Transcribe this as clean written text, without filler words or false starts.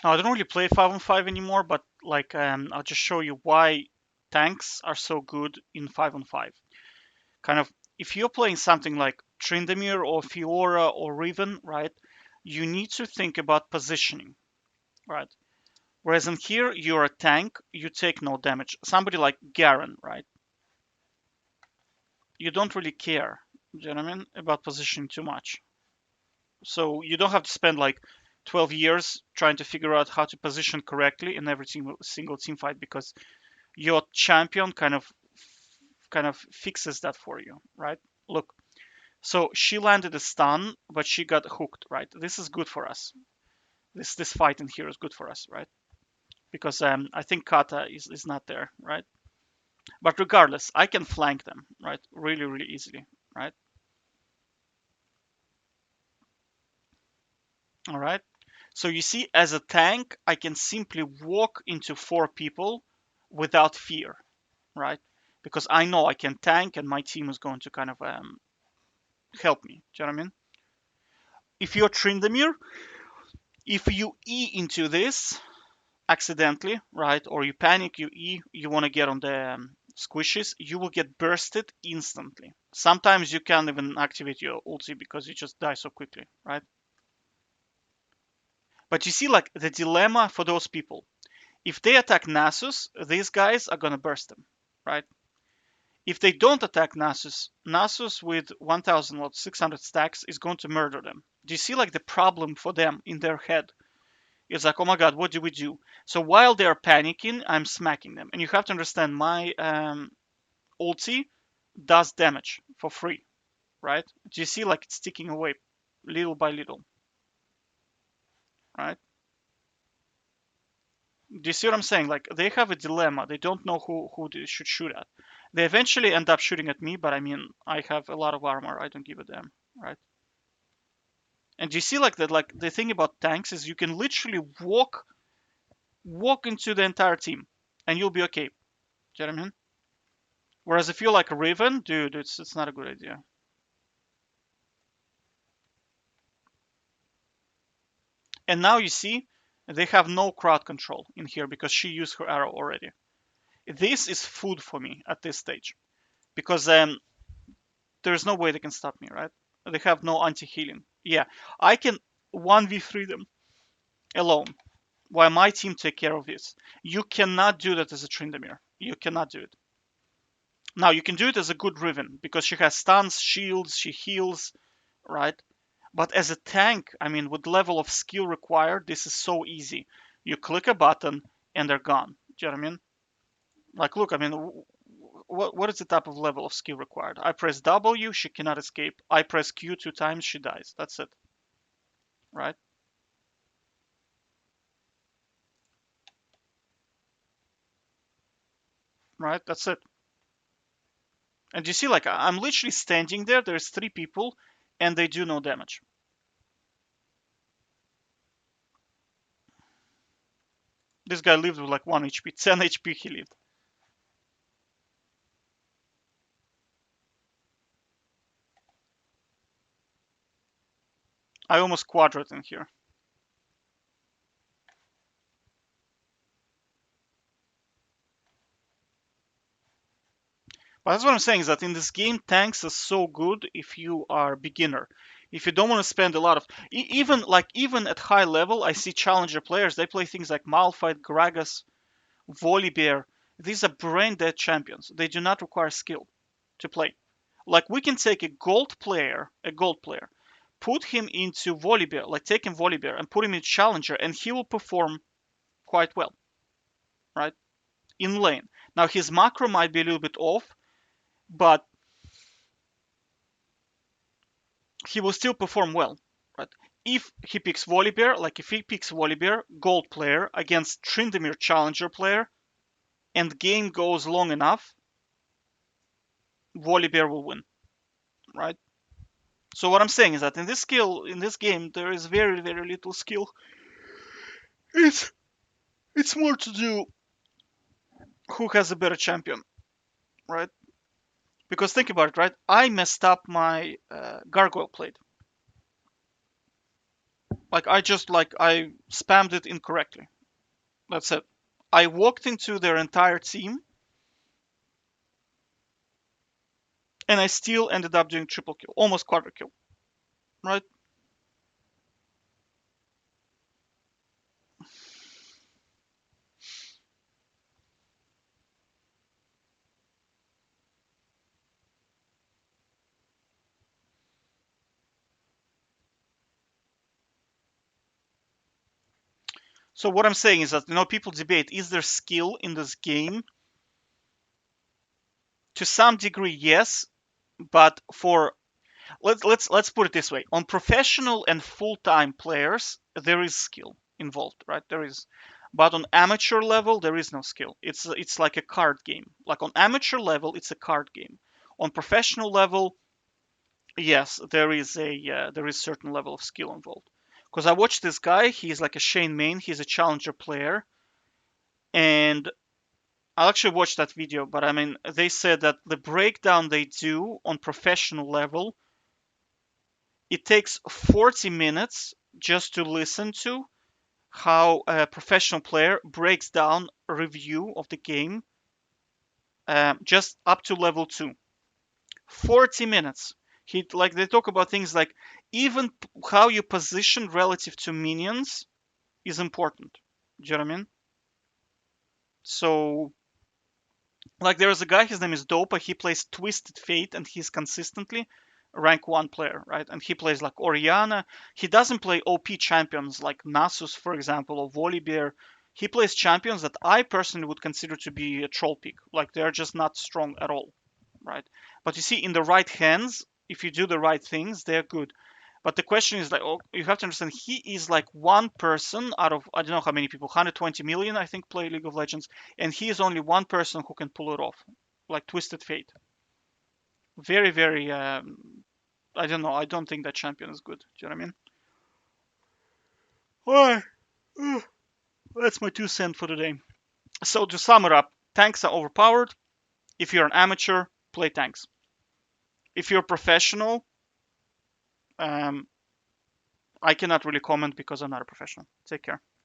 Now, I don't really play 5-on-5 anymore, but like I'll just show you why tanks are so good in 5-on-5. Kind of, if you're playing something like Tryndamere or Fiora or Riven, right, you need to think about positioning, right? Whereas in here, you're a tank, you take no damage. Somebody like Garen, right? You don't really care, do you know what I mean, about positioning too much. So you don't have to spend like 12 years trying to figure out how to position correctly in every single team fight because your champion kind of fixes that for you, right? Look, so she landed a stun, but she got hooked, right? This is good for us. This fight in here is good for us, right? Because I think Kata is not there, right? But regardless, I can flank them, right? Really, really easily, right? All right. So you see, as a tank, I can simply walk into 4 people without fear, right? Because I know I can tank and my team is going to kind of help me. Do you know what I mean? If you're Tryndamere, if you E into this accidentally, right, or you panic, you E, you want to get on the squishes, you will get bursted instantly. Sometimes you can't even activate your ulti because you just die so quickly, right? But you see, like, the dilemma for those people. If they attack Nasus, these guys are gonna burst them, right? If they don't attack Nasus, Nasus with 1,600 stacks is going to murder them. Do you see like the problem for them in their head? It's like, oh my god, what do we do? So while they're panicking, I'm smacking them. And you have to understand my ulti does damage for free, right? Do you see like it's ticking away little by little, right? Do you see what I'm saying? Like they have a dilemma. They don't know who they should shoot at. They eventually end up shooting at me, but I mean, I have a lot of armor. I don't give a damn, right? And do you see like that? Like the thing about tanks is you can literally walk into the entire team, and you'll be okay. Do you know what I mean? Whereas if you're like a Raven, dude, it's not a good idea. And now you see they have no crowd control in here because she used her arrow already. This is food for me at this stage because there's no way they can stop me, right? They have no anti-healing. Yeah, I can 1v3 them alone while my team take care of this. You cannot do that as a Tryndamere. You cannot do it. Now you can do it as a good Riven because she has stuns, shields, she heals, right? But as a tank, I mean, with the level of skill required, this is so easy. You click a button and they're gone. Do you know what I mean? Like, look, I mean, what is the type of level of skill required? I press W, she cannot escape. I press Q 2 times, she dies. That's it, right? Right? That's it. And you see, like, I'm literally standing there. There's 3 people, and they do no damage. This guy lived with like 1 HP, 10 HP he lived. I almost quadrat in here. But that's what I'm saying is that in this game, tanks are so good if you are a beginner. If you don't want to spend a lot of even at high level, I see challenger players. They play things like Malphite, Gragas, Volibear. These are brain dead champions. They do not require skill to play. Like we can take a gold player, put him into Volibear, like take him Volibear and put him in challenger, and he will perform quite well, right? In lane. Now his macro might be a little bit off, but he will still perform well, right? If he picks Volibear, like if he picks Volibear, gold player against Tryndamere challenger player, and game goes long enough, Volibear will win, right? So what I'm saying is that in this game, there is very very little skill. It's it's more to do who has a better champion, right? Because think about it, right? I messed up my gargoyle plate. Like I just like I spammed it incorrectly. That's it. I walked into their entire team and I still ended up doing triple kill, almost quadra kill, right? So what I'm saying is that people debate, is there skill in this game? To some degree, yes, but for let's put it this way: on professional and full-time players, there is skill involved, right? There is, but on amateur level, there is no skill. It's like a card game. Like on amateur level, it's a card game. On professional level, yes, there is certain level of skill involved. Because I watched this guy, he's like a Shane Main, he's a challenger player, and I actually watched that video. But I mean, they said that the breakdown they do on professional level, it takes 40 minutes just to listen to how a professional player breaks down a review of the game, just up to level 2. 40 minutes. They talk about things like even how you position relative to minions is important. Do you know what I mean? So, like, there is a guy, his name is Dopa. He plays Twisted Fate, and he's consistently rank 1 player, right? And he plays like Oriana. He doesn't play OP champions like Nasus, for example, or Volibear. He plays champions that I personally would consider to be a troll pick. Like, they're just not strong at all, right? But you see, in the right hands, if you do the right things, they're good. But the question is like, oh, you have to understand, he is like one person out of I don't know how many people, 120 million, I think, play League of Legends, and he is only one person who can pull it off, like Twisted Fate. Very, very. I don't know. I don't think that champion is good. Do you know what I mean? Why? That's my 2 cents for today. So to sum it up, tanks are overpowered. If you're an amateur, play tanks. If you're a professional, um, I cannot really comment because I'm not a professional. Take care.